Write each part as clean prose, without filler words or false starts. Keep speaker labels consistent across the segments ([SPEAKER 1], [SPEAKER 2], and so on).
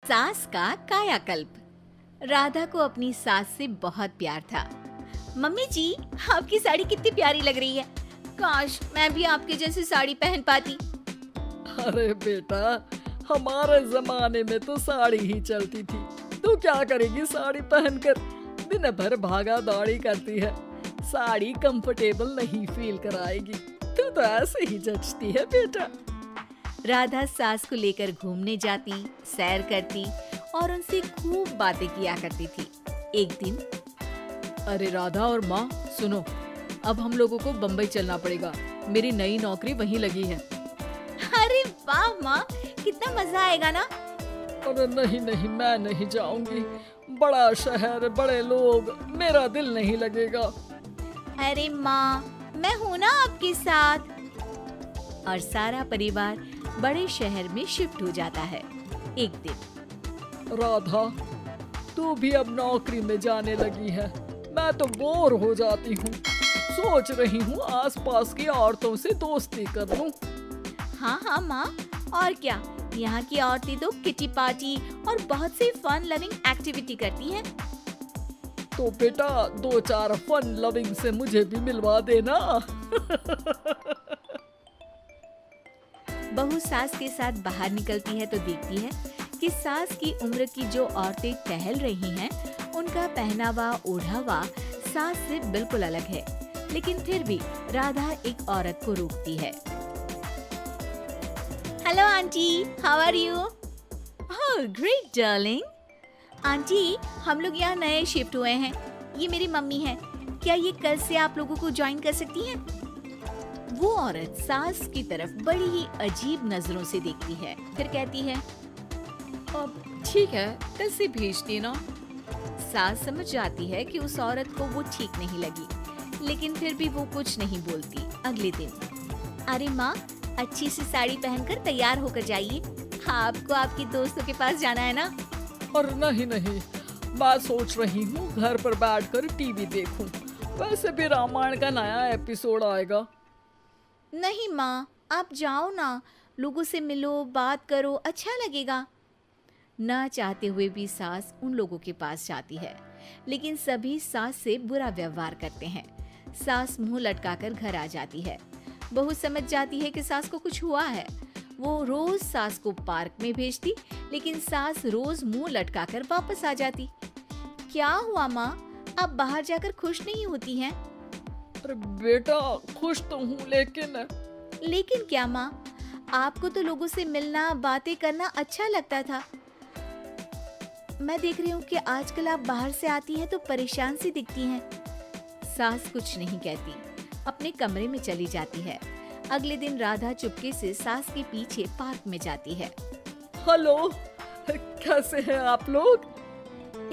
[SPEAKER 1] सास का कायाकल्प। राधा को अपनी सास से बहुत प्यार था। मम्मी जी, आपकी साड़ी कितनी प्यारी लग रही है। काश मैं भी आपके जैसी साड़ी पहन पाती।
[SPEAKER 2] अरे बेटा, हमारे जमाने में तो साड़ी ही चलती थी। तू क्या करेगी साड़ी पहनकर? दिन भर भागा दौड़ी करती है। साड़ी कंफर्टेबल नहीं फील कराएगी। तू तो ऐसे ही जचती है बेटा।
[SPEAKER 1] राधा सास को लेकर घूमने जाती, सैर करती और उनसे खूब बातें किया करती थी। एक दिन,
[SPEAKER 2] अरे राधा और माँ सुनो, अब हम लोगों को बम्बई चलना पड़ेगा। मेरी नई नौकरी वहीं लगी है।
[SPEAKER 1] अरे वाह माँ, कितना मजा आएगा ना।
[SPEAKER 2] अरे नहीं नहीं, मैं नहीं जाऊंगी। बड़ा शहर, बड़े लोग, मेरा दिल नहीं लगेगा।
[SPEAKER 1] अरे माँ, मैं हूँ ना आपके साथ। और सारा परिवार बड़े शहर में शिफ्ट हो जाता है। एक दिन,
[SPEAKER 2] राधा, तू भी अब नौकरी में जाने लगी है। मैं तो बोर हो जाती हूँ। सोच रही हूँ आसपास की औरतों से दोस्ती कर लूँ।
[SPEAKER 1] हाँ हाँ माँ, और क्या, यहाँ की औरतें तो किटी पार्टी और बहुत सी फन लविंग एक्टिविटी करती हैं।
[SPEAKER 2] तो बेटा, 2-4 फन लविंग से मुझे भी मिलवा देना।
[SPEAKER 1] बहू सास के साथ बाहर निकलती है तो देखती है कि सास की उम्र की जो औरतें टहल रही हैं, उनका पहनावा, ओढ़ावा सास से बिल्कुल अलग है। लेकिन फिर भी राधा एक औरत को रोकती है। Hello aunty, how are you? Oh great darling. Aunty, हम लोग यहाँ नए शिफ्ट हुए हैं। ये मेरी मम्मी है। क्या ये कल से आप लोगों को ज्वाइन कर सकती हैं? वो औरत सास की तरफ बड़ी ही अजीब नजरों से देखती है, फिर कहती है,
[SPEAKER 2] अब ठीक है, कल से भेज देना।
[SPEAKER 1] सास समझ जाती है कि उस औरत को वो ठीक नहीं लगी, लेकिन फिर भी वो कुछ नहीं बोलती। अगले दिन, अरे माँ, अच्छी सी साड़ी पहनकर तैयार होकर जाइए। आपको आपके दोस्तों के पास जाना है ना।
[SPEAKER 2] और नहीं नहीं, मैं सोच रही हूँ घर पर बैठकर टीवी देखूं। वैसे भी रामायण का नया एपिसोड आएगा।
[SPEAKER 1] नहीं माँ, आप जाओ ना, लोगों से मिलो, बात करो, अच्छा लगेगा। ना चाहते हुए भी सास उन लोगों के पास जाती है, लेकिन सभी सास से बुरा व्यवहार करते हैं। सास मुंह लटकाकर घर आ जाती है। बहू समझ जाती है कि सास को कुछ हुआ है। वो रोज सास को पार्क में भेजती, लेकिन सास रोज मुंह लटकाकर वापस आ जाती। क्या हुआ माँ, आप बाहर जाकर खुश नहीं होती हैं?
[SPEAKER 2] अरे बेटा, खुश तो हूँ,
[SPEAKER 1] लेकिन क्या माँ, आपको तो लोगों से मिलना, बातें करना अच्छा लगता था। मैं देख रही हूँ कि आजकल आप बाहर से आती हैं तो परेशान सी दिखती हैं। सास कुछ नहीं कहती, अपने कमरे में चली जाती है। अगले दिन राधा चुपके से सास के पीछे पार्क में जाती है।
[SPEAKER 2] हेलो, कैसे हैं आप लोग?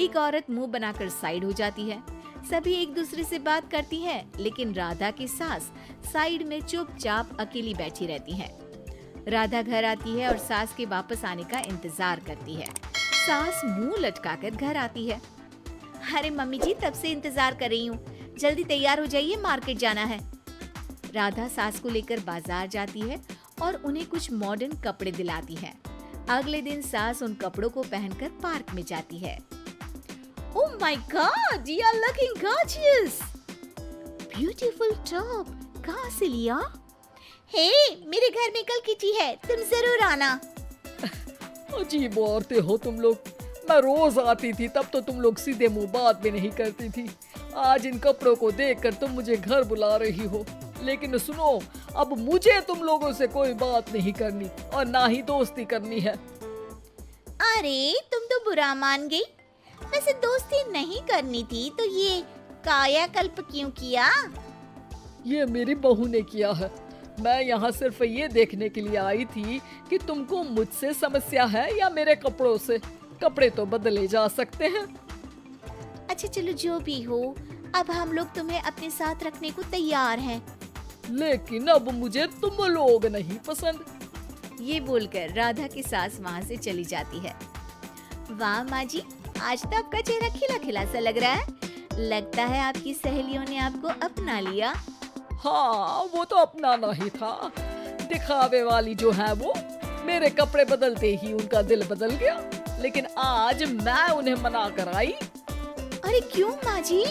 [SPEAKER 1] एक औरत मुंह बनाकर साइड हो जाती है। सभी एक दूसरे से बात करती है, लेकिन राधा की सास साइड में चुपचाप अकेली बैठी रहती है। राधा घर आती है और सास के वापस आने का इंतजार करती है। सास मुंह लटकाकर घर आती है। अरे मम्मी जी, तब से इंतजार कर रही हूँ, जल्दी तैयार हो जाइए, मार्केट जाना है। राधा सास को लेकर बाजार जाती है और उन्हें कुछ मॉडर्न कपड़े दिलाती है। अगले दिन सास उन कपड़ों को पहनकर पार्क में जाती है। Oh my God, you are looking gorgeous. Beautiful top. कहाँ से लिया? Hey, मेरे घर में कल किटी है, तुम जरूर आना।
[SPEAKER 2] अजीब औरतें हो तुम लोग। मैं रोज आती थी, तब तो तुम लोग सीधे मुंह बात भी नहीं करती थी। आज इन कपड़ों को देखकर तुम मुझे घर बुला रही हो। लेकिन सुनो, अब मुझे तुम लोगों से कोई बात नहीं करनी और ना ही दोस्ती करनी है।
[SPEAKER 1] अरे, तुम तो बुरा मान गई। वैसे दोस्ती नहीं करनी थी तो ये कायाकल्प क्यों किया?
[SPEAKER 2] ये मेरी बहू ने किया है। मैं यहाँ सिर्फ ये देखने के लिए आई थी कि तुमको मुझसे समस्या है या मेरे कपड़ों से। कपड़े तो बदले जा सकते हैं।
[SPEAKER 1] अच्छा चलो, जो भी हो, अब हम लोग तुम्हें अपने साथ रखने को तैयार हैं।
[SPEAKER 2] लेकिन अब मुझे तुम लोग नहीं पसंद।
[SPEAKER 1] ये बोलकर राधा की सास वहाँ से चली जाती है। वाह माँ जी, आज तो आपका चेहरा खिला खिला सा लग रहा है। लगता है आपकी सहेलियों ने आपको अपना लिया।
[SPEAKER 2] हाँ, वो तो अपनाना ही था। दिखावे वाली जो है वो, मेरे कपड़े बदलते ही उनका दिल बदल गया। लेकिन आज मैं उन्हें मना कर आई
[SPEAKER 1] अरे क्यों माँ जी?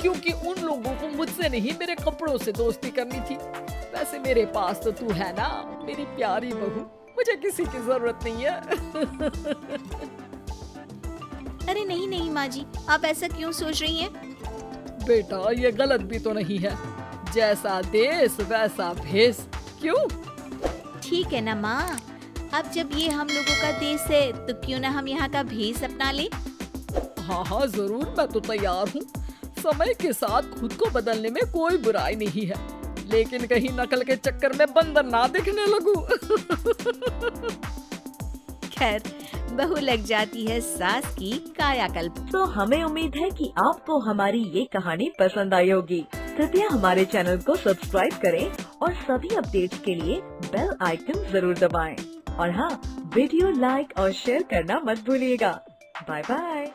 [SPEAKER 2] क्योंकि उन लोगों को मुझसे नहीं मेरे कपड़ों से दोस्ती करनी थी। वैसे मेरे पास तो तू है ना, मेरी प्यारी बहू, मुझे किसी की जरूरत नहीं है।
[SPEAKER 1] अरे नहीं नहीं माँ जी, आप ऐसा क्यों सोच रही हैं?
[SPEAKER 2] बेटा ये गलत भी तो नहीं है, जैसा देश वैसा भेष। क्यों?
[SPEAKER 1] ठीक है ना माँ, अब जब ये हम लोगों का देश है तो क्यों ना हम यहाँ का भेष अपना ले।
[SPEAKER 2] हाँ हाँ जरूर, मैं तो तैयार हूँ। समय के साथ खुद को बदलने में कोई बुराई नहीं है, लेकिन कहीं नकल के चक्कर में बंदर ना दिखने लगूं।
[SPEAKER 1] खैर, बहू लग जाती है सास की कायाकल्प।
[SPEAKER 3] तो हमें उम्मीद है कि आपको हमारी ये कहानी पसंद आई होगी। कृपया हमारे चैनल को सब्सक्राइब करें और सभी अपडेट्स के लिए बेल आइकन जरूर दबाएं। और हाँ, वीडियो लाइक और शेयर करना मत भूलिएगा। Bye bye.